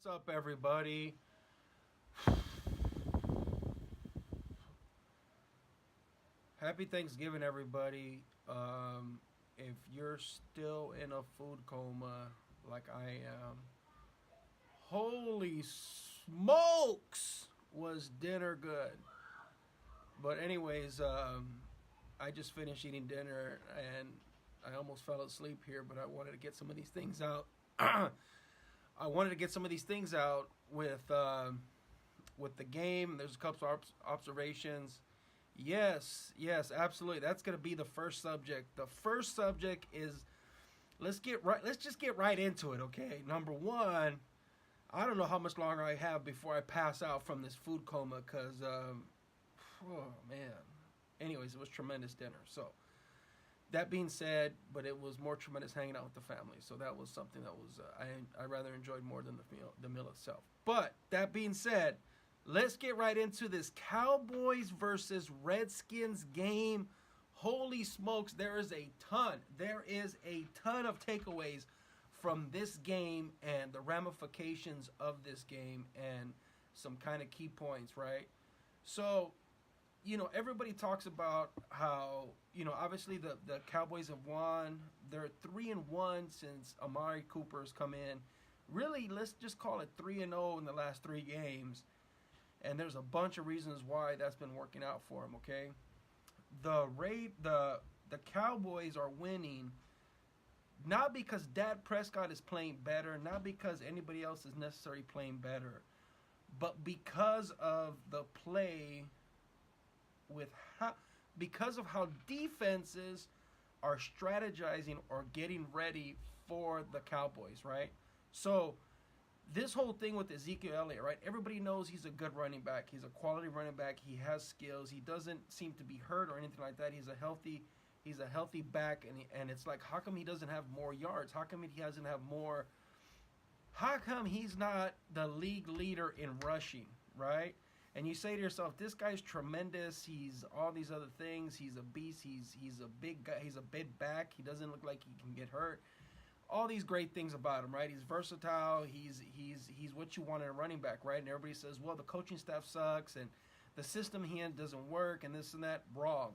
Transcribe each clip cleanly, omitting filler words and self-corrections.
What's up, everybody? Happy Thanksgiving, everybody. If you're still in a food coma like I am, holy smokes, was dinner good? But, anyways, I just finished eating dinner and I almost fell asleep here, but I wanted to get some of these things out. I wanted to get some of these things out with the game. There's a couple of observations. Yes, absolutely. That's going to be the first subject. The first subject is let's just get right into it, okay? Number 1, I don't know how much longer I have before I pass out from this food coma cuz oh man. Anyways, it was tremendous dinner. So, that being said, but it was more tremendous hanging out with the family. So that was something that was I rather enjoyed more than the meal itself. But that being said, let's get right into this Cowboys versus Redskins game. Holy smokes, there is a ton of takeaways from this game and the ramifications of this game and some kind of key points, right? So, everybody talks about how, obviously the Cowboys have won. They're 3-1 since Amari Cooper has come in. Really, let's just call it 3-0 in the last 3 games. And there's a bunch of reasons why that's been working out for him, okay? The Cowboys are winning not because Dak Prescott is playing better, not because anybody else is necessarily playing better, but because of the play because of how defenses are strategizing or getting ready for the Cowboys, right? So this whole thing with Ezekiel Elliot, right? Everybody knows he's a good running back. He's a quality running back. He has skills. He doesn't seem to be hurt or anything like that. He's a healthy back, and it's like, how come he doesn't have more yards? How come he doesn't have more? How come he's not the league leader in rushing, right? And you say to yourself, this guy's tremendous. He's all these other things. He's a beast. He's a big guy. He's a big back. He doesn't look like he can get hurt. All these great things about him, right? He's versatile. He's what you want in a running back, right? And everybody says, well, the coaching staff sucks and the system he in doesn't work and this and that. Wrong.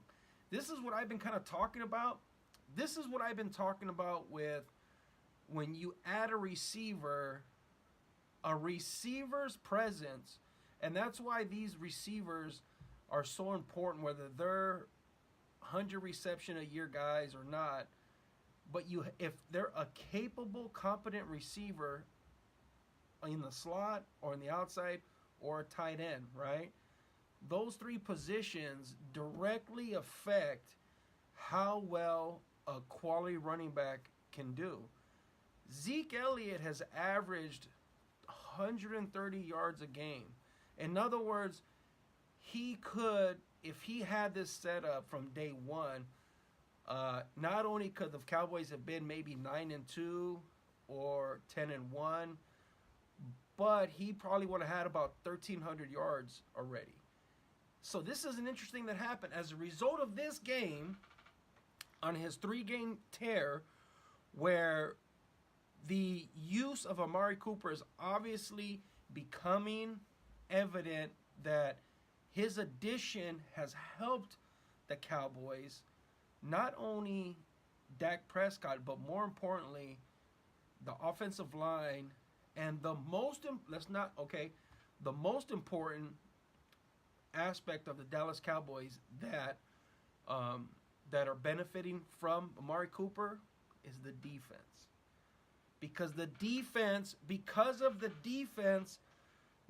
This is what I've been kind of talking about. This is what I've been talking about with when you add a receiver's presence. And that's why these receivers are so important, whether they're 100 reception a year guys or not. But if they're a capable, competent receiver in the slot or in the outside or a tight end, right? Those 3 positions directly affect how well a quality running back can do. Zeke Elliott has averaged 130 yards a game. In other words, he could, if he had this set up from day one, not only could the Cowboys have been maybe 9-2 or 10-1, but he probably would have had about 1,300 yards already. So this is an interesting that happened. As a result of this game, on his 3-game tear, where the use of Amari Cooper is obviously becoming evident that his addition has helped the Cowboys, not only Dak Prescott, but more importantly, the offensive line, and the most important aspect of the Dallas Cowboys that are benefiting from Amari Cooper is the defense. Because of the defense,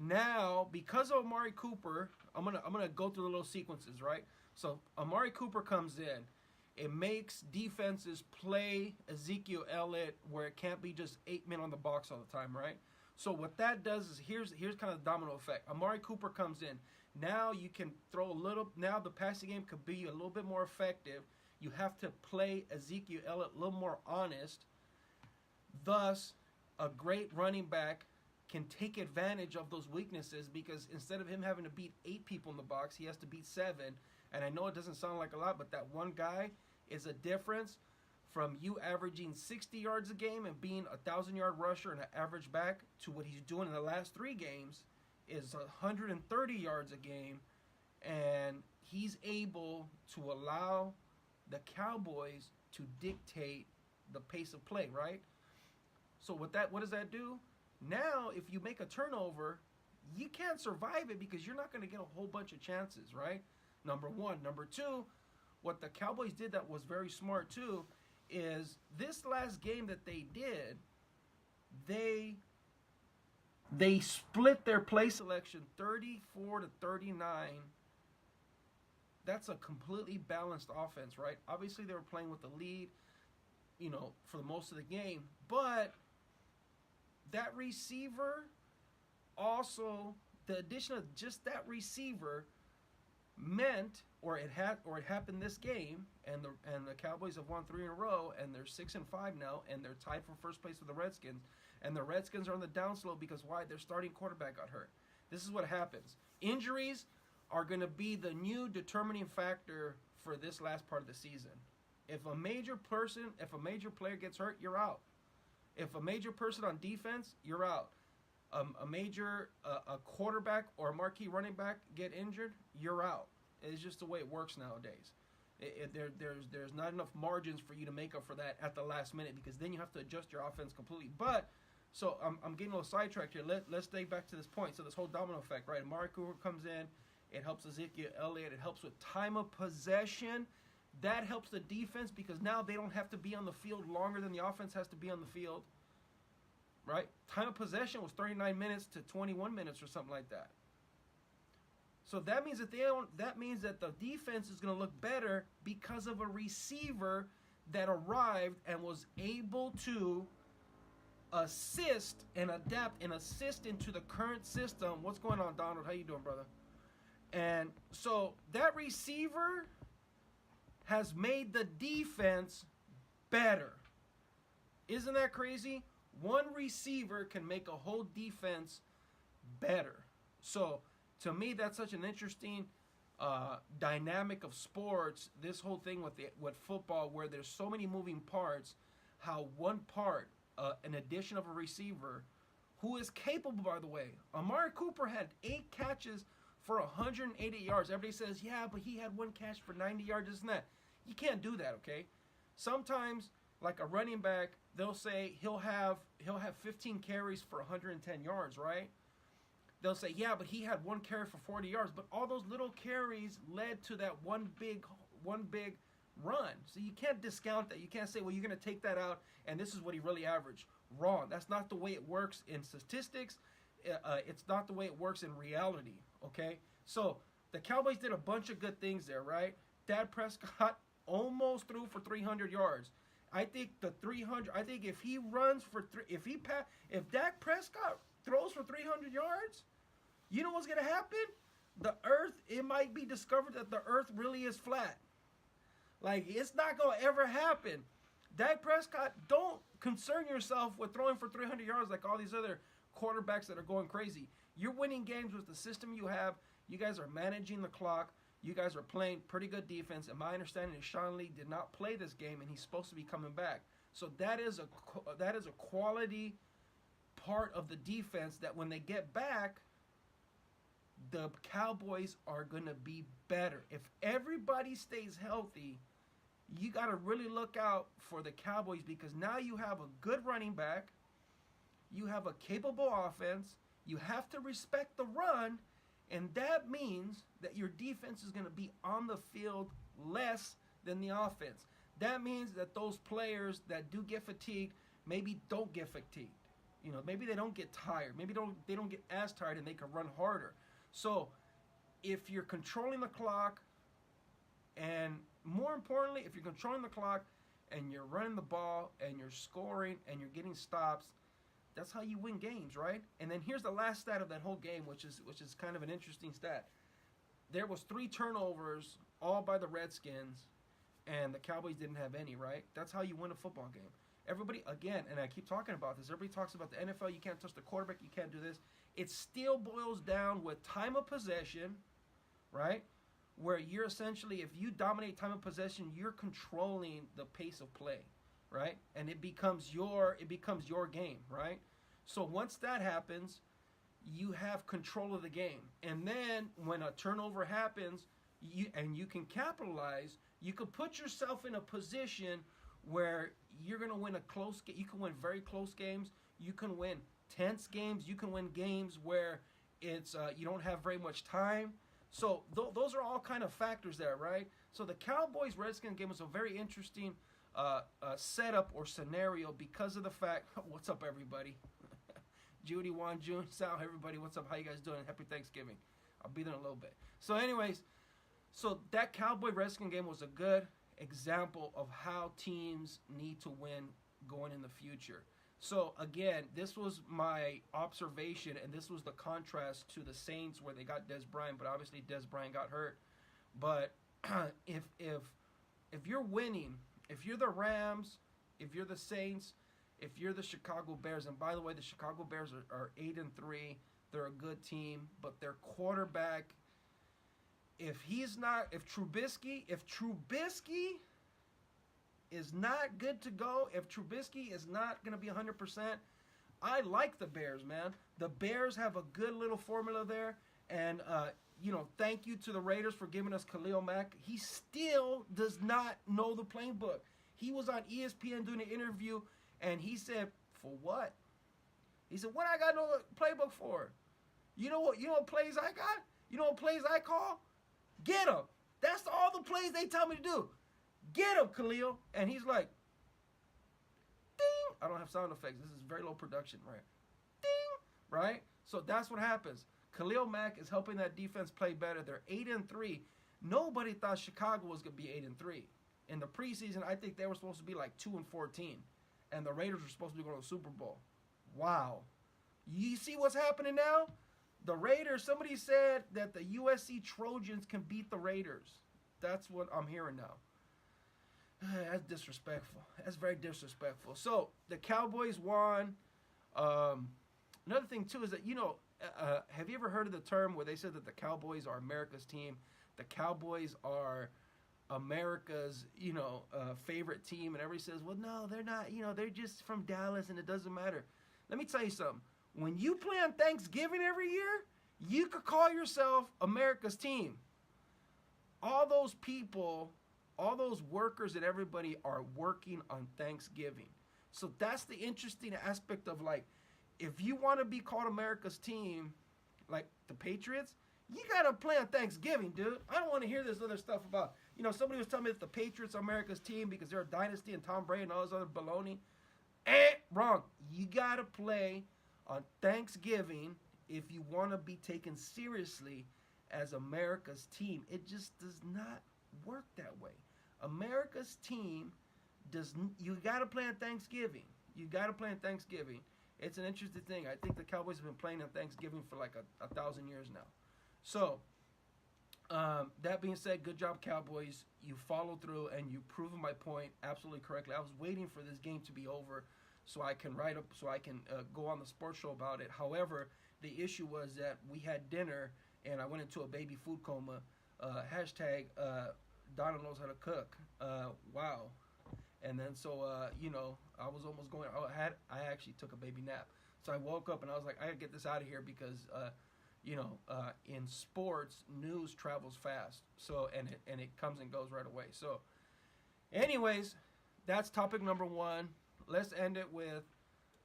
now, because of Amari Cooper, I'm gonna go through the little sequences, right? So Amari Cooper comes in. It makes defenses play Ezekiel Elliott where it can't be just 8 men on the box all the time, right? So what that does is here's kind of the domino effect. Amari Cooper comes in. Now you can throw a little. Now the passing game could be a little bit more effective. You have to play Ezekiel Elliott a little more honest. Thus, a great running back can take advantage of those weaknesses because instead of him having to beat 8 people in the box, he has to beat 7. And I know it doesn't sound like a lot, but that one guy is a difference from you averaging 60 yards a game and being a 1,000-yard rusher and an average back to what he's doing in the last 3 games is 130 yards a game, and he's able to allow the Cowboys to dictate the pace of play, right? So what does that do? Now, if you make a turnover, you can't survive it because you're not going to get a whole bunch of chances, right? Number one. Number two, what the Cowboys did that was very smart too is this last game that they did, they split their play selection 34 to 39. That's a completely balanced offense, right? Obviously, they were playing with the lead, for the most of the game. But that receiver also, the addition of just that receiver meant, or it happened this game, and the Cowboys have won 3 in a row, and they're 6-5 now, and they're tied for first place with the Redskins. And the Redskins are on the downslope because why? Their starting quarterback got hurt. This is what happens. Injuries are going to be the new determining factor for this last part of the season. If a major player gets hurt, you're out. If a major person on defense, you're out. A quarterback or a marquee running back get injured, you're out. It's just the way it works nowadays. There's not enough margins for you to make up for that at the last minute because then you have to adjust your offense completely. But so I'm getting a little sidetracked here. Let's stay back to this point. So this whole domino effect, right? Amari Cooper comes in. It helps Ezekiel Elliot. It helps with time of possession. That helps the defense because now they don't have to be on the field longer than the offense has to be on the field. Right? Time of possession was 39 minutes to 21 minutes or something like that. So that means that the defense is going to look better because of a receiver that arrived and was able to assist and adapt and assist into the current system. What's going on, Donald? How you doing, brother? And so that receiver has made the defense better. Isn't that crazy? One receiver can make a whole defense better. So to me, that's such an interesting dynamic of sports. This whole thing with football, where there's so many moving parts, how one part, an addition of a receiver, who is capable, by the way. Amari Cooper had 8 catches for 180 yards. Everybody says, yeah, but he had 1 catch for 90 yards, isn't that? You can't do that, okay? Sometimes, like a running back, they'll say he'll have 15 carries for 110 yards, right? They'll say, yeah, but he had 1 carry for 40 yards. But all those little carries led to that one big run. So you can't discount that. You can't say, well, you're going to take that out, and this is what he really averaged. Wrong. That's not the way it works in statistics. It's not the way it works in reality, okay? So the Cowboys did a bunch of good things there, right? Dak Prescott almost threw for 300 yards. I think if Dak Prescott throws for 300 yards, you know what's going to happen? It might be discovered that the earth really is flat. Like, it's not going to ever happen. Dak Prescott, don't concern yourself with throwing for 300 yards like all these other quarterbacks that are going crazy. You're winning games with the system you have. You guys are managing the clock. You guys are playing pretty good defense. And my understanding is Sean Lee did not play this game, and he's supposed to be coming back. So that is a quality part of the defense that when they get back, the Cowboys are going to be better. If everybody stays healthy, you got to really look out for the Cowboys because now you have a good running back. You have a capable offense. You have to respect the run. And that means that your defense is going to be on the field less than the offense. That means that those players that do get fatigued maybe don't get fatigued. Maybe they don't get tired. Maybe they don't get as tired and they can run harder. So if you're controlling the clock, and more importantly, if you're controlling the clock and you're running the ball and you're scoring and you're getting stops, that's how you win games, right? And then here's the last stat of that whole game, which is kind of an interesting stat. There was 3 turnovers, all by the Redskins, and the Cowboys didn't have any, right? That's how you win a football game. Everybody, again, and I keep talking about this, everybody talks about the NFL, you can't touch the quarterback, you can't do this. It still boils down with time of possession, right? Where you're essentially, if you dominate time of possession, you're controlling the pace of play. right? And it becomes your game, right? So once that happens, you have control of the game. And then when a turnover happens, you can capitalize, you can put yourself in a position where you're going to win a close game. You can win very close games. You can win tense games. You can win games where it's you don't have very much time. So those are all kind of factors there, right? So the Cowboys-Redskins game was a very interesting setup or scenario because of the fact. What's up, everybody? Judy, Juan, June, Sal, everybody, what's up? How you guys doing? Happy Thanksgiving. I'll be there in a little bit. So anyways, so that Cowboy-Redskins game was a good example of how teams need to win going in the future. So again, this was my observation, and this was the contrast to the Saints where they got Des Bryant, but obviously Des Bryant got hurt. But if you're winning, if you're the Rams, if you're the Saints, if you're the Chicago Bears, and by the way, the Chicago Bears are 8-3, they're a good team, but their quarterback, if Trubisky is not good to go, if Trubisky is not going to be 100%, I like the Bears, man. The Bears have a good little formula there, and thank you to the Raiders for giving us Khalil Mack. He still does not know the playbook. He was on ESPN doing an interview, and he said, "For what?" He said, "What I got no playbook for? You know what plays I got? You know what plays I call? Get them. That's all the plays they tell me to do. Get him, Khalil." And he's like, ding. I don't have sound effects. This is very low production, right? Ding. Right? So that's what happens. Khalil Mack is helping that defense play better. They're 8-3. Nobody thought Chicago was going to be 8-3. In the preseason, I think they were supposed to be like 2-14. And the Raiders were supposed to be going to the Super Bowl. Wow. You see what's happening now? The Raiders, somebody said that the USC Trojans can beat the Raiders. That's what I'm hearing now. That's disrespectful. That's very disrespectful. So the Cowboys won. Another thing too is that have you ever heard of the term where they said that the Cowboys are America's team? The Cowboys are America's favorite team, and everybody says, well, no, they're not. They're just from Dallas, and it doesn't matter. Let me tell you something. When you play on Thanksgiving every year, you could call yourself America's team. All those people, all those workers and everybody are working on Thanksgiving. So that's the interesting aspect of, like, if you want to be called America's team, like the Patriots, you got to play on Thanksgiving, dude. I don't want to hear this other stuff about, somebody was telling me that the Patriots are America's team because they're a dynasty and Tom Brady and all this other baloney. Wrong. You got to play on Thanksgiving if you want to be taken seriously as America's team. It just does not work that way. America's team you got to play on Thanksgiving. You got to play on Thanksgiving. It's an interesting thing. I think the Cowboys have been playing on Thanksgiving for like 1,000 years now. So, that being said, good job, Cowboys. You followed through and you proven my point absolutely correctly. I was waiting for this game to be over so I can go on the sports show about it. However, the issue was that we had dinner and I went into a baby food coma. Hashtag Donna knows how to cook. Wow. And then so I was almost going. I actually took a baby nap. So I woke up and I was like, I gotta get this out of here because in sports, news travels fast. So and it comes and goes right away. So, anyways, that's topic number one. Let's end it with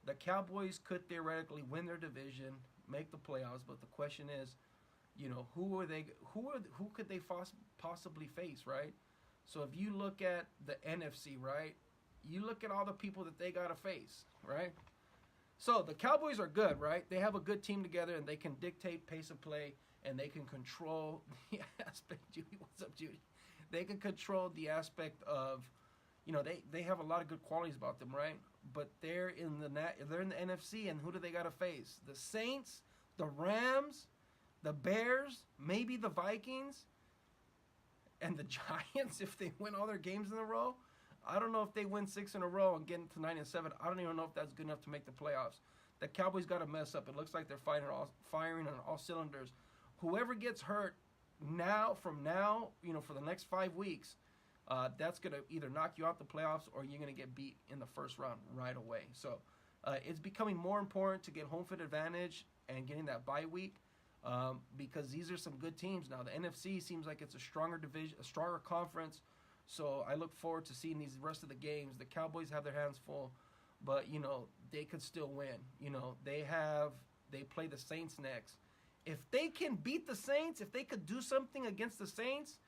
the Cowboys could theoretically win their division, make the playoffs, but the question is, who could they possibly face, right? So if you look at the NFC, right, you look at all the people that they got to face, right? So the Cowboys are good, right? They have a good team together, and they can dictate pace of play, and they can control the aspect. Judy, what's up, Judy? They can control the aspect of, they have a lot of good qualities about them, right? But they're in the NFC, and who do they got to face? The Saints, the Rams, the Bears, maybe the Vikings, and the Giants if they win all their games in a row. I don't know if they win 6 in a row and get into 9-7. I don't even know if that's good enough to make the playoffs. The Cowboys got to mess up. It looks like they're firing on all cylinders. Whoever gets hurt for the next 5 weeks, that's going to either knock you out the playoffs or you're going to get beat in the first round right away. So it's becoming more important to get home field advantage and getting that bye week because these are some good teams now. The NFC seems like it's a stronger division, a stronger conference. So I look forward to seeing these rest of the games. The Cowboys have their hands full, but they could still win. They play the Saints next. If they can beat the Saints, if they could do something against the Saints,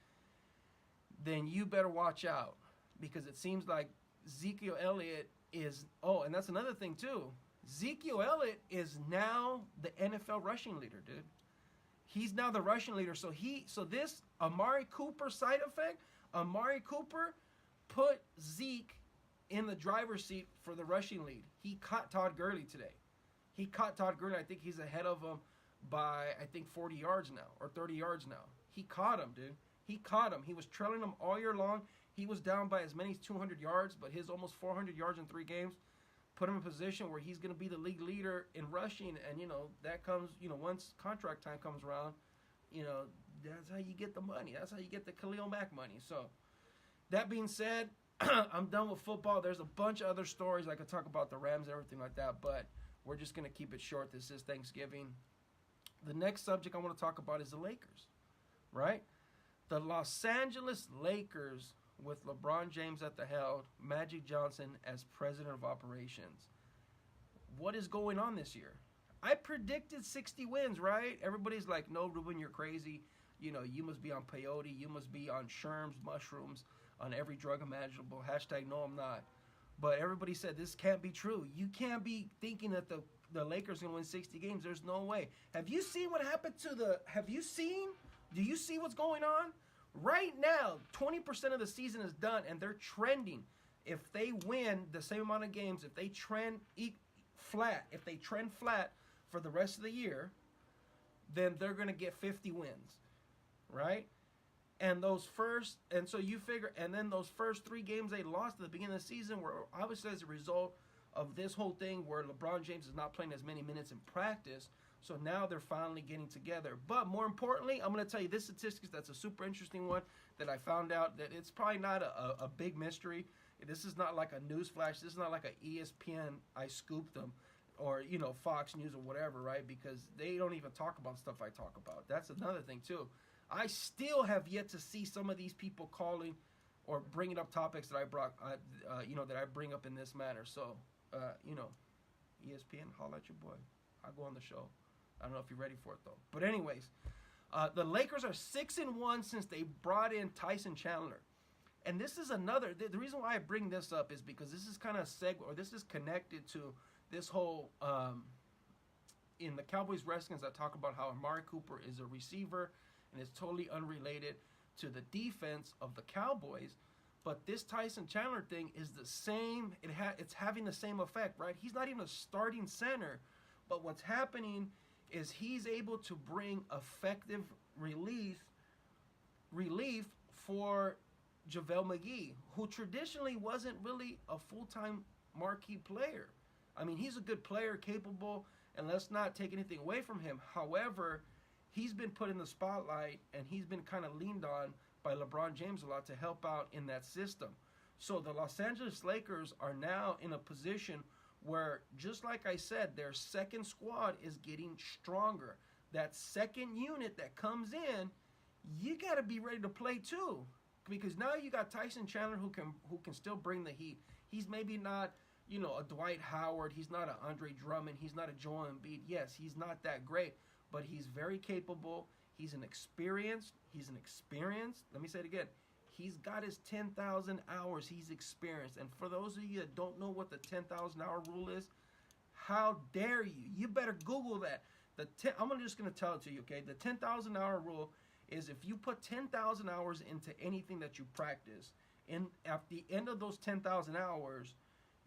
then you better watch out because it seems like Ezekiel Elliot is. Oh, and that's another thing too. Ezekiel Elliot is now the NFL rushing leader, dude. He's now the rushing leader. So this Amari Cooper side effect. Amari Cooper put Zeke in the driver's seat for the rushing lead. He caught Todd Gurley today. I think he's ahead of him by, 40 yards now or 30 yards now. He caught him, dude. He caught him. He was trailing him all year long. He was down by as many as 200 yards, but his almost 400 yards in 3 games put him in a position where he's going to be the league leader in rushing. And, that comes, once contract time comes around, that's how you get the money. That's how you get the Khalil Mack money. So, that being said, I'm done with football. There's a bunch of other stories I could talk about the Rams and everything like that, but we're just going to keep it short. This is Thanksgiving. The next subject I want to talk about is the Lakers, right? The Los Angeles Lakers with LeBron James at the helm, Magic Johnson as president of operations. What is going on this year? I predicted 60 wins, right? Everybody's like, no, Reuben, you're crazy. You must be on peyote. You must be on shrooms, mushrooms, on every drug imaginable. # no, I'm not. But everybody said this can't be true. You can't be thinking that the Lakers are going to win 60 games. There's no way. Have you seen what happened do you see what's going on? Right now, 20% of the season is done, and they're trending. If they win the same amount of games, if they trend flat for the rest of the year, then they're going to get 50 wins, right? And then those first 3 games they lost at the beginning of the season were obviously as a result of this whole thing where LeBron James is not playing as many minutes in practice. So now they're finally getting together. But more importantly, I'm going to tell you this statistic that's a super interesting one that I found out that it's probably not a big mystery. This is not like a news flash. This is not like an ESPN, I scooped them, or, Fox News or whatever, right? Because they don't even talk about stuff I talk about. That's another thing, too. I still have yet to see some of these people calling or bringing up topics that I bring up in this manner. So, ESPN, holla at your boy. I'll go on the show. I don't know if you're ready for it, though. But anyways, the Lakers are 6-1 since they brought in Tyson Chandler. And this is another, the reason why I bring this up is because this is kind of this is connected to this whole, in the Cowboys Redskins, I talk about how Amari Cooper is a receiver and it's totally unrelated to the defense of the Cowboys. But this Tyson Chandler thing is the same. It's having the same effect, right? He's not even a starting center, but what's happening is he's able to bring effective relief for JaVale McGee, who traditionally wasn't really a full-time marquee player. I mean, he's a good player, capable, and let's not take anything away from him. However, he's been put in the spotlight, and he's been kind of leaned on by LeBron James a lot to help out in that system. So the Los Angeles Lakers are now in a position where, just like I said, their second squad is getting stronger. That second unit that comes in, you got to be ready to play too. Because now you got Tyson Chandler who can still bring the heat. He's maybe not, a Dwight Howard. He's not an Andre Drummond. He's not a Joel Embiid. Yes, he's not that great, but he's very capable. He's an experienced. Let me say it again. He's got his 10,000 hours. He's experienced. And for those of you that don't know what the 10,000 hour rule is, how dare you? You better Google that. I'm just going to tell it to you, okay? The 10,000 hour rule is if you put 10,000 hours into anything that you practice, and at the end of those 10,000 hours,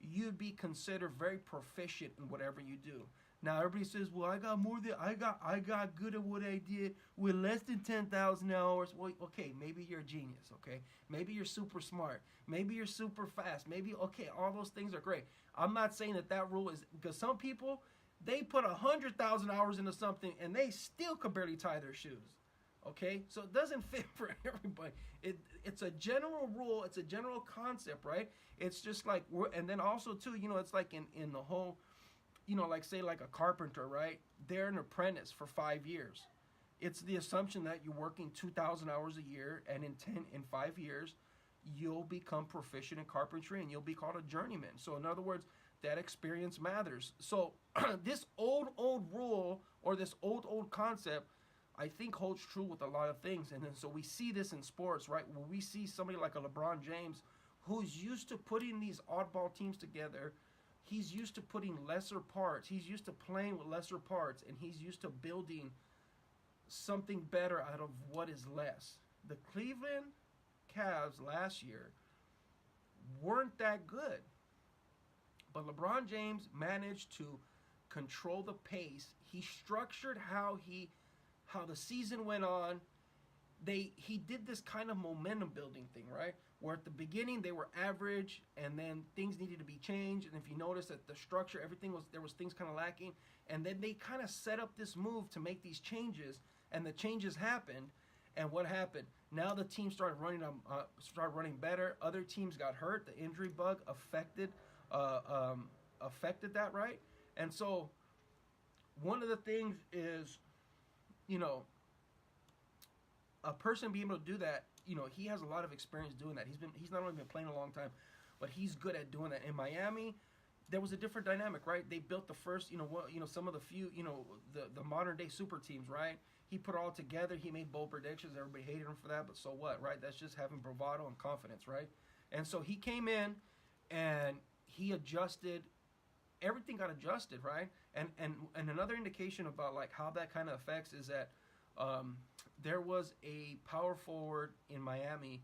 you'd be considered very proficient in whatever you do. Now everybody says, "Well, I got good at what I did with less than 10,000 hours." Well, okay, maybe you're a genius. Okay, maybe you're super smart. Maybe you're super fast. Maybe all those things are great. I'm not saying that rule is, because some people, they put 100,000 hours into something and they still could barely tie their shoes. Okay, so it doesn't fit for everybody. It's a general rule. It's a general concept, right? It's just like and then also too, it's like in the whole, like say like a carpenter, right? They're an apprentice for 5 years. It's the assumption that you're working 2,000 hours a year, and in 5 years, you'll become proficient in carpentry and you'll be called a journeyman. So in other words, that experience matters. So this old rule or this old concept, I think holds true with a lot of things. And then so we see this in sports, right? Where we see somebody like a LeBron James who's used to putting these oddball teams together. He's used to putting lesser parts. He's used to playing with lesser parts, and he's used to building something better out of what is less. The Cleveland Cavs last year weren't that good. But LeBron James managed to control the pace. He structured how the season went on. He did this kind of momentum building thing, right? Where at the beginning they were average, and then things needed to be changed. And if you notice that the structure, there was things kind of lacking. And then they kind of set up this move to make these changes, and the changes happened. And what happened? Now the team started running better. Other teams got hurt. The injury bug affected that, right? And so one of the things is, a person being able to do that, he has a lot of experience doing that. He's not only been playing a long time, but he's good at doing that. In Miami, there was a different dynamic, right? They built the first, some of the few, the modern day super teams, right? He put it all together. He made bold predictions. Everybody hated him for that, but so what, right? That's just having bravado and confidence, right? And so he came in and he adjusted. Everything got adjusted, right? And another indication about like how that kind of affects is that there was a power forward in Miami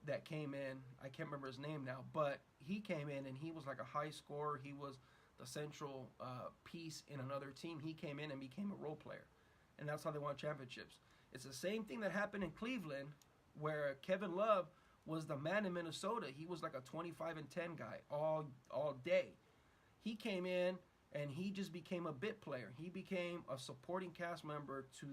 that came in. I can't remember his name now, but he came in and he was like a high scorer. He was the central piece in another team. He came in and became a role player, and that's how they won championships. It's the same thing that happened in Cleveland, where Kevin Love was the man in Minnesota. He was like a 25 and 10 guy all day. He came in and he just became a bit player. He became a supporting cast member to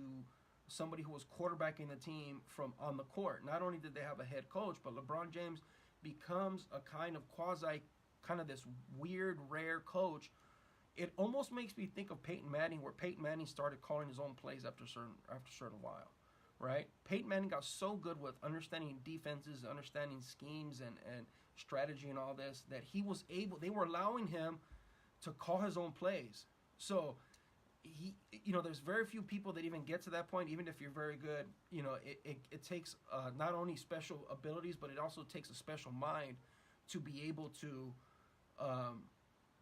somebody who was quarterbacking the team from on the court. Not only did they have a head coach, but LeBron James becomes a kind of this weird, rare coach. It almost makes me think of Peyton Manning, where Peyton Manning started calling his own plays after a certain while, right? Peyton Manning got so good with understanding defenses, understanding schemes and strategy and all this, that they were allowing him to call his own plays. So there's very few people that even get to that point. Even if you're very good, it takes not only special abilities, but it also takes a special mind to be able to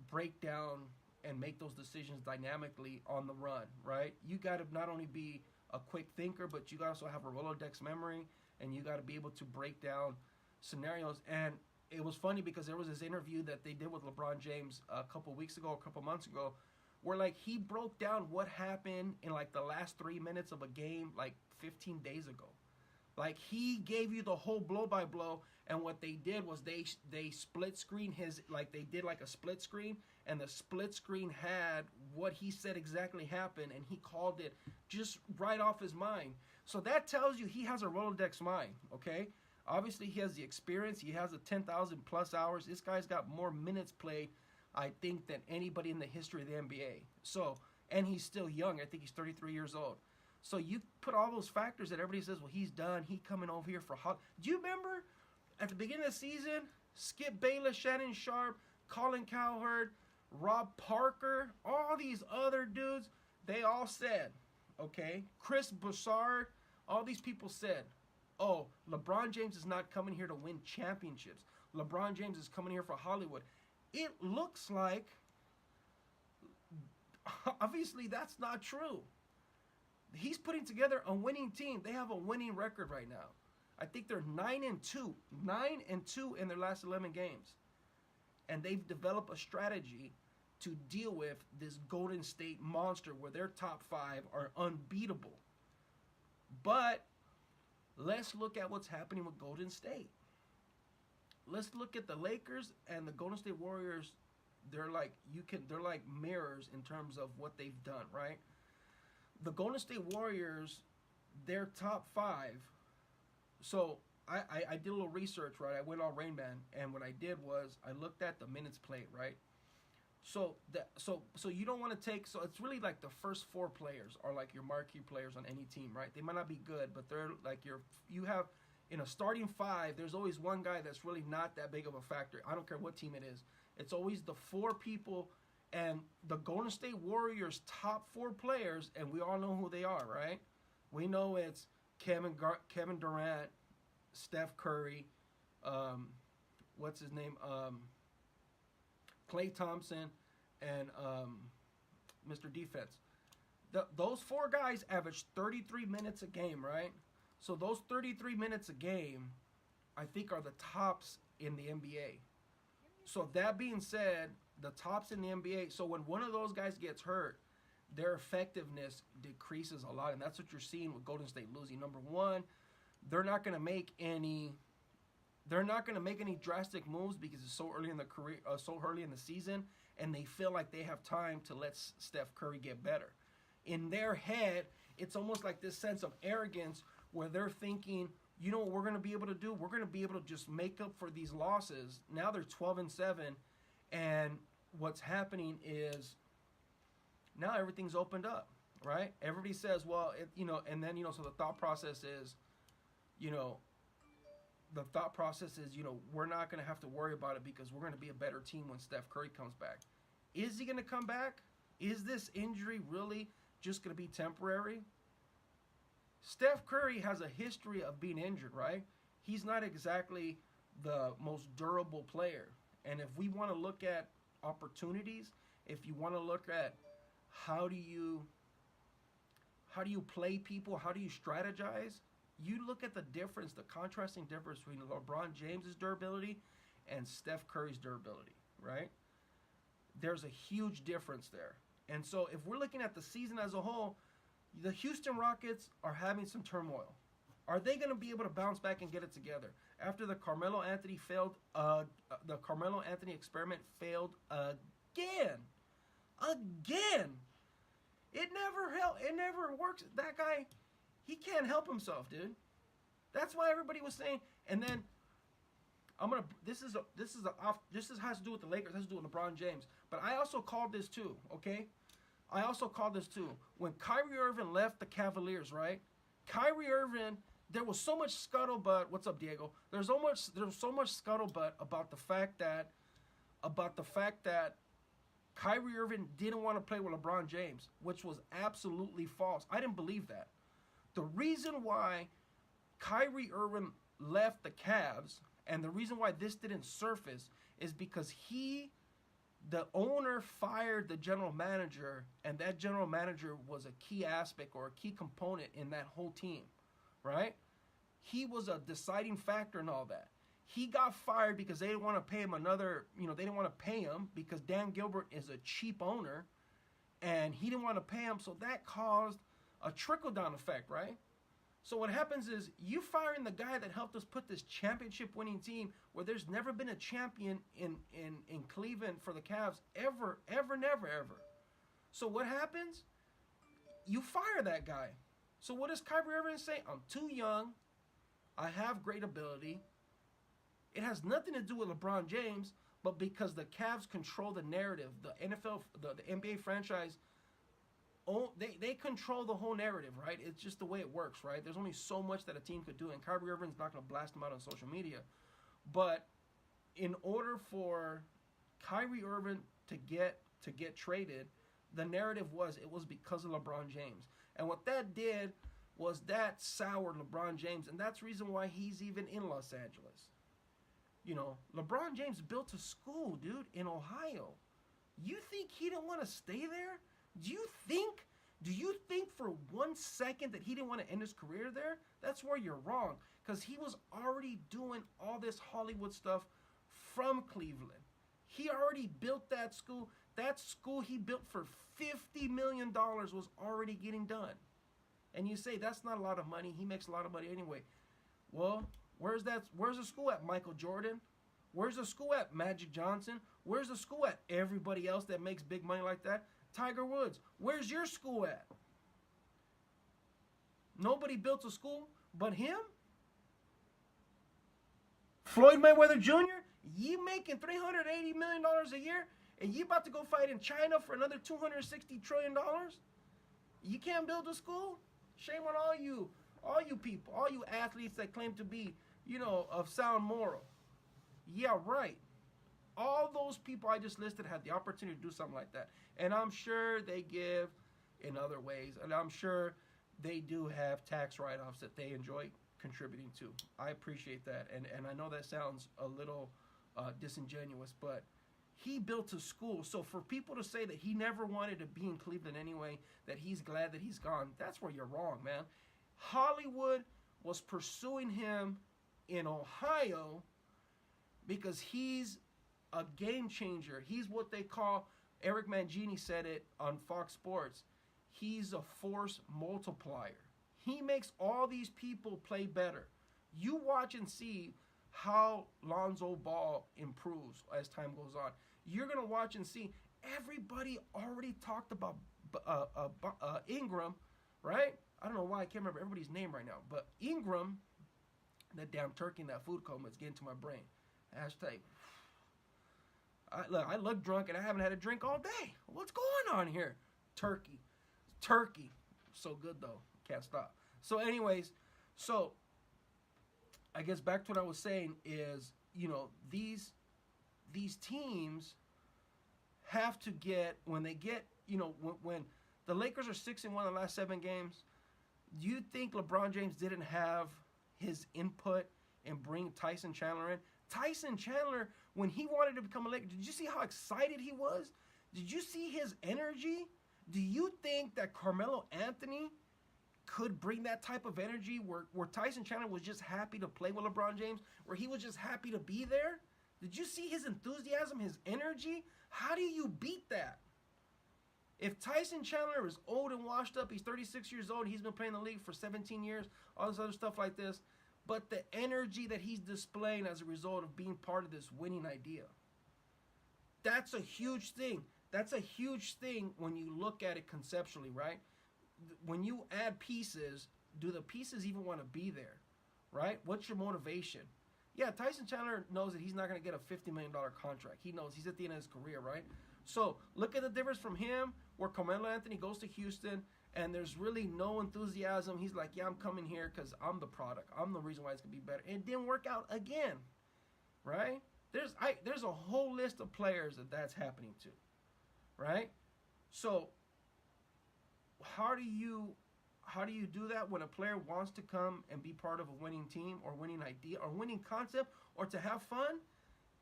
break down and make those decisions dynamically on the run, right? You got to not only be a quick thinker, but you got to also have a Rolodex memory, and you got to be able to break down scenarios. And it was funny because there was this interview that they did with LeBron James a couple months ago, where like he broke down what happened in like the last 3 minutes of a game like 15 days ago. Like he gave you the whole blow by blow, and what they did was they split screen they did like a split screen, and the split screen had what he said exactly happened, and he called it just right off his mind. So that tells you he has a Rolodex mind, okay? Obviously he has the experience, he has the 10,000 plus hours. This guy's got more minutes played, I think, than anybody in the history of the NBA. So, and he's still young. I think he's 33 years old. So you put all those factors that everybody says, well, he's done. He coming over here for hot. Do you remember at the beginning of the season, Skip Bayless, Shannon Sharp, Colin Cowherd, Rob Parker, all these other dudes, they all said, okay, Chris Broussard, all these people said, oh, LeBron James is not coming here to win championships. LeBron James is coming here for Hollywood. It looks like, obviously, that's not true. He's putting together a winning team. They have a winning record right now. I think they're 9-2. 9-2 in their last 11 games. And they've developed a strategy to deal with this Golden State monster where their top 5 are unbeatable. But let's look at what's happening with Golden State. Let's look at the Lakers and the Golden State Warriors. They're like mirrors in terms of what they've done, right? The Golden State Warriors their top 5. So I did a little research, right? I went on Rain Man, and what I did was I looked at the minutes played, right? So you don't want to take, so it's really like the first 4 players are like your marquee players on any team, right? They might not be good, but they're like you have in a starting 5, there's always one guy that's really not that big of a factor. I don't care what team it is. It's always the 4 people, and the Golden State Warriors' top 4 players, and we all know who they are, right? We know it's Kevin Durant, Steph Curry, what's his name? Klay Thompson, and Mr. Defense. Those 4 guys average 33 minutes a game, right? So those 33 minutes a game, I think, are the tops in the NBA. So that being said, the tops in the NBA, so when one of those guys gets hurt, their effectiveness decreases a lot, and that's what you're seeing with Golden State losing. Number one, they're not going to make any drastic moves because it's so early in the career, so early in the season, and they feel like they have time to let Steph Curry get better. In their head, it's almost like this sense of arrogance where they're thinking, you know what we're going to be able to do? We're going to be able to just make up for these losses. Now they're 12-7, and what's happening is now everything's opened up, right? Everybody says, well, and then, so the thought process is, we're not going to have to worry about it because we're going to be a better team when Steph Curry comes back. Is he going to come back? Is this injury really just going to be temporary? Steph Curry has a history of being injured, right? He's not exactly the most durable player. And if we want to look at opportunities, if you want to look at how do you play people, how do you strategize, you look at the difference, the contrasting difference between LeBron James's durability and Steph Curry's durability, right? There's a huge difference there. And so if we're looking at the season as a whole, the Houston Rockets are having some turmoil. Are they going to be able to bounce back and get it together? After the Carmelo Anthony experiment failed again. It never works. That guy, he can't help himself, dude. That's why everybody was saying. And then this has to do with the Lakers. This has to do with LeBron James. But I also called this too. Okay, when Kyrie Irving left the Cavaliers, right? Kyrie Irving, there was so much scuttlebutt. What's up, Diego? There was so much scuttlebutt about the fact that Kyrie Irving didn't want to play with LeBron James, which was absolutely false. I didn't believe that. The reason why Kyrie Irving left the Cavs, and the reason why this didn't surface, is because the owner fired the general manager, and that general manager was a key aspect or a key component in that whole team, right? He was a deciding factor in all that. He got fired because they didn't want to pay him they didn't want to pay him because Dan Gilbert is a cheap owner, and he didn't want to pay him, so that caused a trickle-down effect, right? So what happens is you firing the guy that helped us put this championship-winning team where there's never been a champion in Cleveland for the Cavs ever. So what happens? You fire that guy. So what does Kyrie Irving say? I'm too young. I have great ability. It has nothing to do with LeBron James, but because the Cavs control the narrative, the NFL, the NBA franchise, they control the whole narrative, right? It's just the way it works, right? There's only so much that a team could do, and Kyrie Irving's not going to blast them out on social media. But in order for Kyrie Irving to get traded, the narrative was it was because of LeBron James. And what that did was that soured LeBron James, and that's the reason why he's even in Los Angeles. LeBron James built a school, dude, in Ohio. You think he didn't want to stay there? Do you think for 1 second that he didn't want to end his career there? That's where you're wrong, because he was already doing all this Hollywood stuff from Cleveland. He already built that school. That school he built for $50 million was already getting done. And you say that's not a lot of money. He makes a lot of money anyway. Well, where's the school at, Michael Jordan? Where's the school at, Magic Johnson? Where's the school at, everybody else that makes big money like that? Tiger Woods. Where's your school at? Nobody built a school but him. Floyd Mayweather Jr., you making $380 million a year, and you about to go fight in China for another $260 trillion? You can't build a school? Shame on all you people, all you athletes that claim to be, of sound moral. Yeah, right. All those people I just listed had the opportunity to do something like that. And I'm sure they give in other ways. And I'm sure they do have tax write-offs that they enjoy contributing to. I appreciate that. And I know that sounds a little disingenuous, but he built a school. So for people to say that he never wanted to be in Cleveland anyway, that he's glad that he's gone, that's where you're wrong, man. Hollywood was pursuing him in Ohio because he's a game changer. He's what they call, Eric Mangini said it on Fox Sports, he's a force multiplier. He makes all these people play better. You watch and see how Lonzo Ball improves as time goes on. You're going to watch and see everybody already talked about Ingram, right? I don't know why I can't remember everybody's name right now, but Ingram, that damn turkey in that food coma is getting to my brain. Hashtag. I look drunk and I haven't had a drink all day. What's going on here? Turkey. So good though. Can't stop. So anyways, I guess back to what I was saying is, these teams have to get, when they get, when the Lakers are 6-1 in the last 7 games, do you think LeBron James didn't have his input in bringing Tyson Chandler in? Tyson Chandler, when he wanted to become a Laker, did you see how excited he was? Did you see his energy? Do you think that Carmelo Anthony could bring that type of energy where Tyson Chandler was just happy to play with LeBron James, where he was just happy to be there? Did you see his enthusiasm, his energy? How do you beat that? If Tyson Chandler is old and washed up, he's 36 years old, he's been playing the league for 17 years, all this other stuff like this, but the energy that he's displaying as a result of being part of this winning idea, that's a huge thing. That's a huge thing when you look at it conceptually, right? When you add pieces, do the pieces even want to be there, right? What's your motivation? Yeah, Tyson Chandler knows that he's not going to get a $50 million contract. He knows he's at the end of his career, right? So look at the difference from him, where Carmelo Anthony goes to Houston, and there's really no enthusiasm. He's like, yeah, I'm coming here because I'm the product. I'm the reason why it's going to be better. And it didn't work out again, right? There's a whole list of players that's happening to, right? So how do you do that when a player wants to come and be part of a winning team or winning idea or winning concept or to have fun?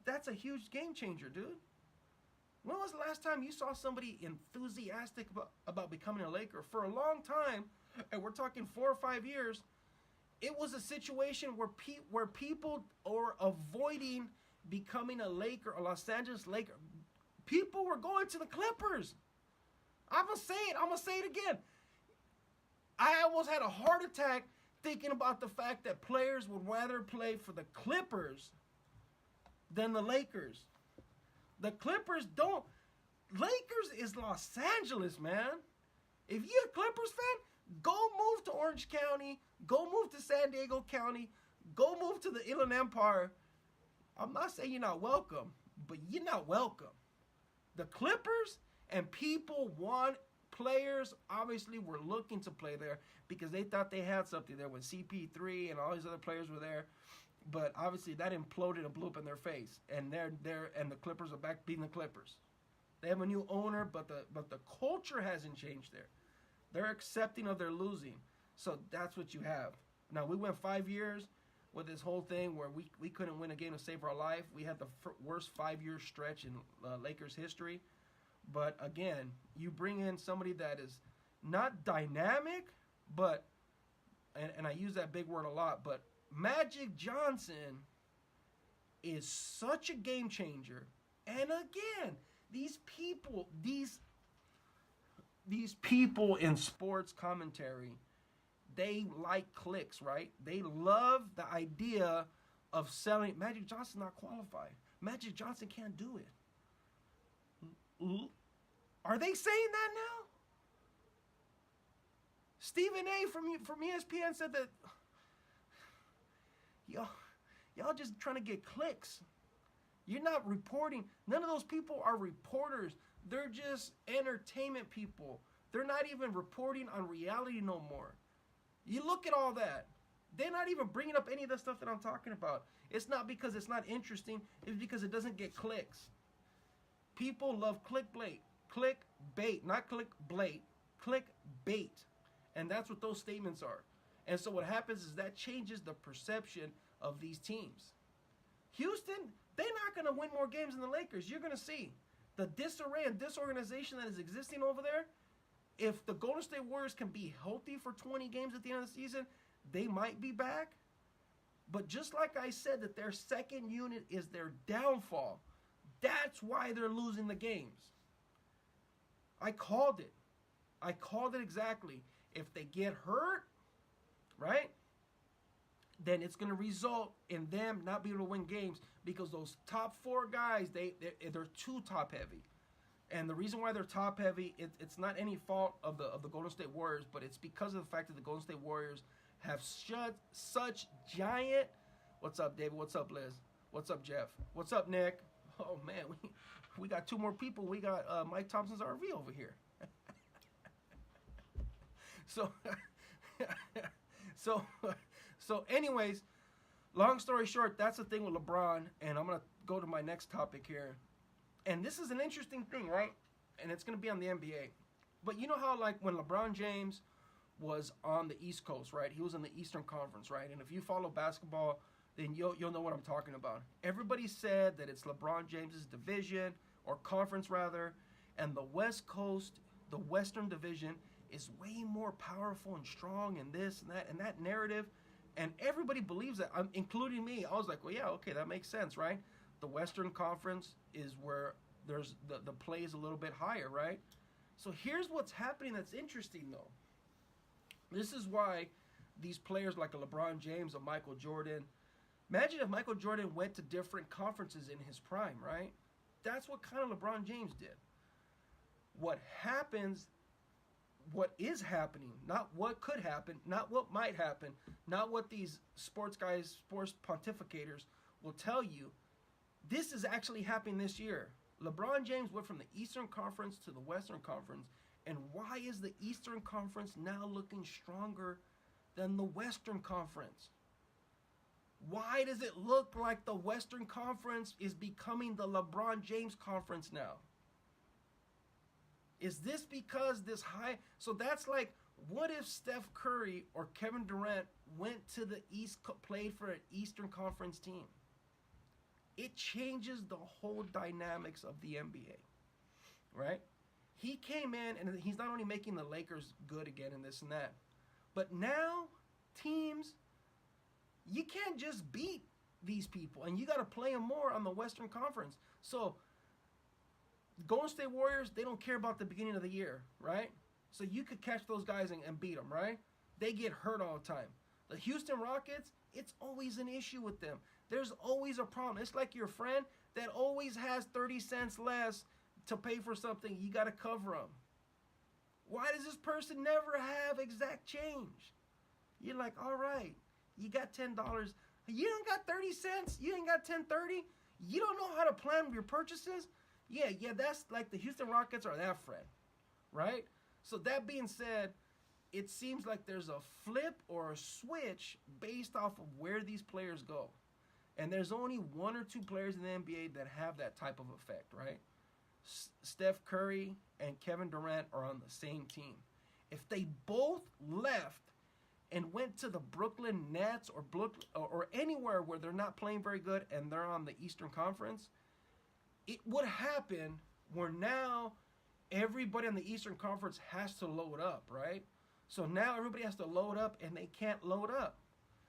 That's a huge game changer, dude. When was the last time you saw somebody enthusiastic about becoming a Laker? For a long time, and we're talking 4 or 5 years, it was a situation where people are avoiding becoming a Laker, a Los Angeles Laker. People were going to the Clippers. I'm going to say it again. I almost had a heart attack thinking about the fact that players would rather play for the Clippers than the Lakers. The Clippers don't. Lakers is Los Angeles, man. If you're a Clippers fan, go move to Orange County. Go move to San Diego County. Go move to the Inland Empire. I'm not saying you're not welcome, but you're not welcome. The Clippers and people want players, obviously, were looking to play there because they thought they had something there when CP3 and all these other players were there. But obviously that imploded and blew up in their face, and the Clippers are back being the Clippers. They have a new owner, but the culture hasn't changed there. They're accepting of their losing, so that's what you have. Now we went 5 years with this whole thing where we couldn't win a game to save our life. We had the worst 5-year stretch in Lakers history. But again, you bring in somebody that is not dynamic, but and I use that big word a lot, but Magic Johnson is such a game changer. And again, these people in sports commentary, they like clicks, right? They love the idea of selling. Magic Johnson's not qualified. Magic Johnson can't do it. Are they saying that now? Stephen A. from ESPN said that y'all just trying to get clicks. You're not reporting. None of those people are reporters. They're just entertainment people. They're not even reporting on reality no more. You look at all that. They're not even bringing up any of the stuff that I'm talking about. It's not because it's not interesting. It's because it doesn't get clicks. People love clickbait. Clickbait, not clickbait. Clickbait. And that's what those statements are. And so what happens is that changes the perception of these teams. Houston, they're not going to win more games than the Lakers. You're going to see the disarray and disorganization that is existing over there. If the Golden State Warriors can be healthy for 20 games at the end of the season, they might be back. But just like I said, that their second unit is their downfall. That's why they're losing the games. I called it. I called it exactly. If they get hurt, right, then it's going to result in them not being able to win games because those top four guys, they're too top heavy. And the reason why they're top heavy, it's not any fault of the Golden State Warriors, but it's because of the fact that the Golden State Warriors have such giant. What's up, David? What's up, Liz? What's up, Jeff? What's up, Nick? Oh man, we got two more people. We got Mike Thompson's RV over here. So anyways, long story short, that's the thing with LeBron, and I'm gonna go to my next topic here. And this is an interesting thing, right? And it's going to be on the NBA. But you know how, like, when LeBron James was on the East Coast, right? He was in the Eastern Conference, right? And if you follow basketball, then you'll know what I'm talking about. Everybody said that it's LeBron James's division, or conference, rather. And the West Coast, the Western Division, is way more powerful and strong and this and that narrative. And everybody believes that, including me. I was like, well, yeah, okay, that makes sense, right? The Western Conference is where there's the play is a little bit higher, right? So here's what's happening that's interesting, though. This is why these players like a LeBron James, a Michael Jordan, imagine if Michael Jordan went to different conferences in his prime, right? That's what kind of LeBron James did. What is happening, not what could happen, not what might happen, not what these sports pontificators will tell you. This is actually happening this year. LeBron James went from the Eastern Conference to the Western Conference. And why is the Eastern Conference now looking stronger than the Western Conference? Why does it look like the Western Conference is becoming the LeBron James Conference now? Is this because this high? So that's like, what if Steph Curry or Kevin Durant went to the East, played for an Eastern Conference team? It changes the whole dynamics of the NBA, right? He came in, and he's not only making the Lakers good again and this and that, but now teams, you can't just beat these people, and you got to play them more on the Western Conference. So Golden State Warriors, they don't care about the beginning of the year, right? So you could catch those guys and beat them, right? They get hurt all the time. The Houston Rockets, it's always an issue with them. There's always a problem. It's like your friend that always has 30 cents less to pay for something. You got to cover them. Why does this person never have exact change? You're like, all right, you got $10. You don't got 30 cents? You ain't got 10.30? You don't know how to plan your purchases? Yeah, that's like the Houston Rockets are that friend, right? So that being said, it seems like there's a flip or a switch based off of where these players go. And there's only one or two players in the NBA that have that type of effect, right? Steph Curry and Kevin Durant are on the same team. If they both left and went to the Brooklyn Nets or anywhere where they're not playing very good and they're on the Eastern Conference, it would happen where now everybody on the Eastern Conference has to load up, right? So now everybody has to load up and they can't load up.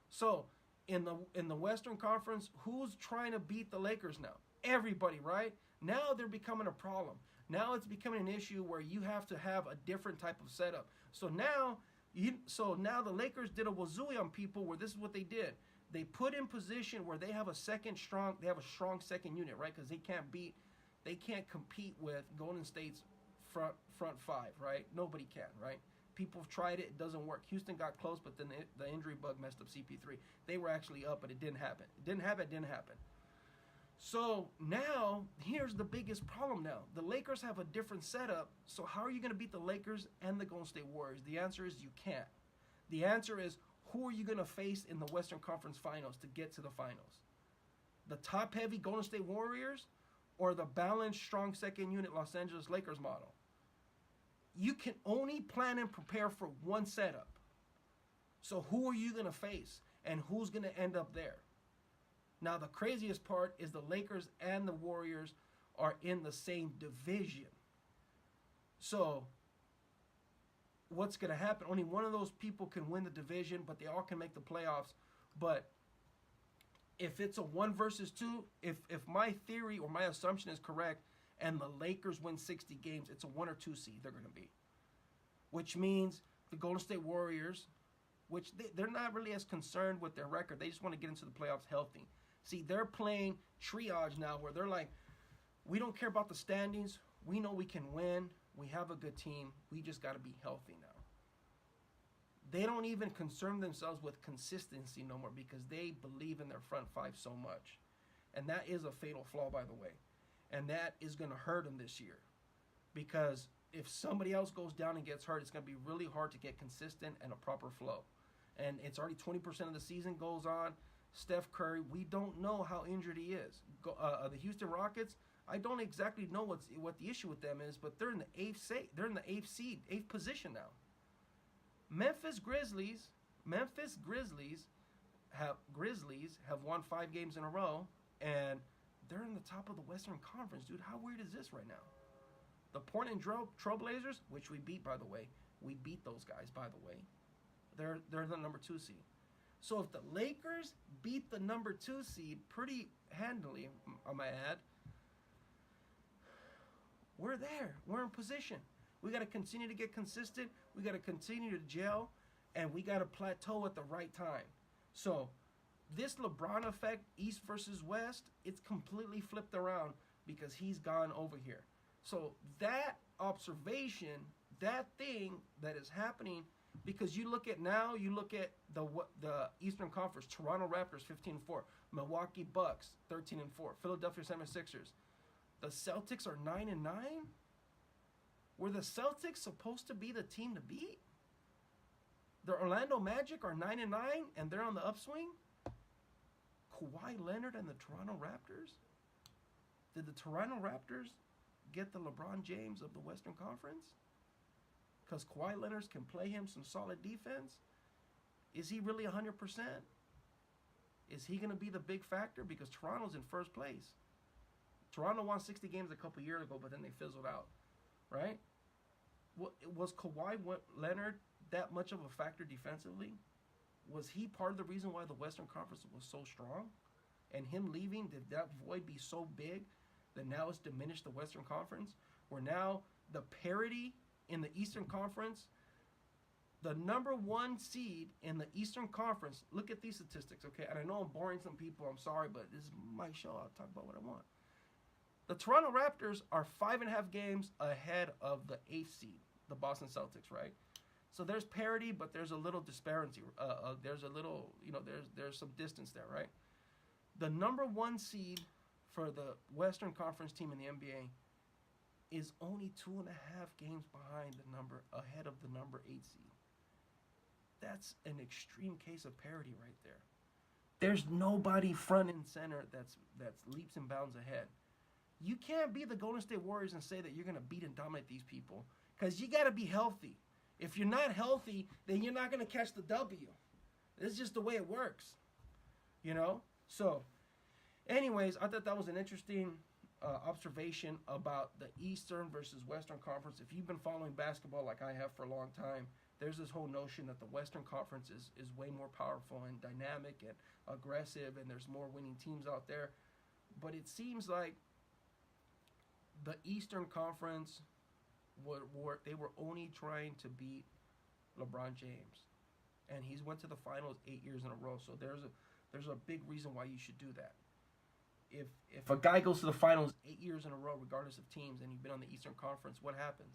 So in the Western Conference, who's trying to beat the Lakers now? Everybody, right? Now they're becoming a problem. Now it's becoming an issue where you have to have a different type of setup. So now the Lakers did a wazooey on people where this is what they did. They put in position where they have a strong second unit, right? Because they can't compete with Golden State's front five, right? Nobody can, right? People have tried it. It doesn't work. Houston got close, but then the injury bug messed up CP3. They were actually up, but it didn't happen. It didn't happen. So now, here's the biggest problem now. The Lakers have a different setup. So how are you going to beat the Lakers and the Golden State Warriors? The answer is you can't. The answer is, who are you going to face in the Western Conference Finals to get to the finals? The top-heavy Golden State Warriors or the balanced, strong second unit Los Angeles Lakers model? You can only plan and prepare for one setup. So who are you going to face, and who's going to end up there? Now, the craziest part is the Lakers and the Warriors are in the same division. So what's going to happen? Only one of those people can win the division, but they all can make the playoffs. But if it's a 1 versus 2, if my theory or my assumption is correct, and the Lakers win 60 games, it's a 1 or 2 seed they're going to be. Which means the Golden State Warriors, which they're not really as concerned with their record. They just want to get into the playoffs healthy. See, they're playing triage now where they're like, we don't care about the standings. We know we can win. We have a good team. We just got to be healthy now. They don't even concern themselves with consistency no more because they believe in their front five so much. And that is a fatal flaw, by the way. And that is going to hurt them this year. Because if somebody else goes down and gets hurt, it's going to be really hard to get consistent and a proper flow. And it's already 20% of the season goes on. Steph Curry, we don't know how injured he is. The Houston Rockets, I don't exactly know what the issue with them is, but they're in the eighth position now. Memphis Grizzlies have won 5 games in a row, and they're in the top of the Western Conference, dude. How weird is this right now? The Portland Trailblazers, which we beat, by the way. We beat those guys, by the way. They're the number 2 seed. So if the Lakers beat the number 2 seed pretty handily, I might add, we're there. We're in position. We got to continue to get consistent. We got to continue to gel, and we got to plateau at the right time. So this LeBron effect, East versus West, it's completely flipped around because he's gone over here. So that observation, that thing that is happening, because you look at the Eastern Conference, Toronto Raptors 15-4, Milwaukee Bucks 13-4, Philadelphia 76ers. The Celtics are 9-9. Were the Celtics supposed to be the team to beat? The Orlando Magic are 9-9 and they're on the upswing. Kawhi Leonard and the Toronto Raptors? Did the Toronto Raptors get the LeBron James of the Western Conference? Because Kawhi Leonard can play him some solid defense? Is he really 100%? Is he going to be the big factor? Because Toronto's in first place. Toronto won 60 games a couple years ago, but then they fizzled out, right? Was Kawhi Leonard that much of a factor defensively? Was he part of the reason why the Western Conference was so strong? And him leaving, did that void be so big that now it's diminished the Western Conference? Where now the parity in the Eastern Conference, the number 1 seed in the Eastern Conference, look at these statistics, okay? And I know I'm boring some people, I'm sorry, but this is my show. I'll talk about what I want. The Toronto Raptors are 5.5 games ahead of the 8th seed, the Boston Celtics, right? So there's parity, but there's a little disparity. There's a little, there's some distance there, right? The number 1 seed for the Western Conference team in the NBA is only 2.5 games ahead of the number 8 seed. That's an extreme case of parity right there. There's nobody front and center that's leaps and bounds ahead. You can't be the Golden State Warriors and say that you're going to beat and dominate these people because you got to be healthy. If you're not healthy, then you're not going to catch the W. It's just the way it works, So, anyways, I thought that was an interesting observation about the Eastern versus Western Conference. If you've been following basketball like I have for a long time, there's this whole notion that the Western Conference is way more powerful and dynamic and aggressive, and there's more winning teams out there. But it seems like the Eastern Conference, they were only trying to beat LeBron James, and he's went to the finals 8 years in a row. So there's a big reason why you should do that. If a guy goes to the finals 8 years in a row, regardless of teams, and you've been on the Eastern Conference, what happens?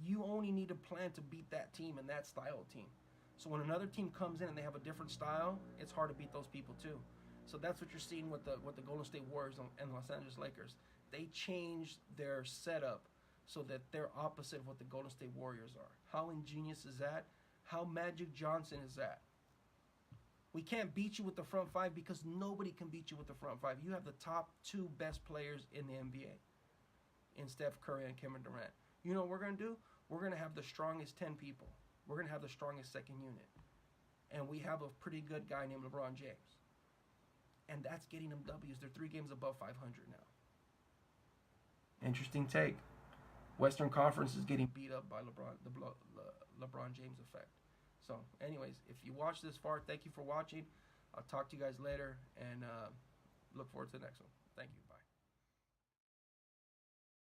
you only need to plan to beat that team and that style of team. So when another team comes in and they have a different style, it's hard to beat those people too. So that's what you're seeing with the Golden State Warriors and Los Angeles Lakers. They changed their setup so that they're opposite of what the Golden State Warriors are. How ingenious is that? How Magic Johnson is that? We can't beat you with the front five because nobody can beat you with the front five. You have the top 2 best players in the NBA in Steph Curry and Kevin Durant. You know what we're going to do? We're going to have the strongest 10 people. We're going to have the strongest second unit. And we have a pretty good guy named LeBron James. And that's getting them W's. They're 3 games above 500 now. Interesting take. Western Conference is getting beat up by LeBron James effect. So, anyways, if you watch this far, thank you for watching. I'll talk to you guys later and look forward to the next one. Thank you. Bye.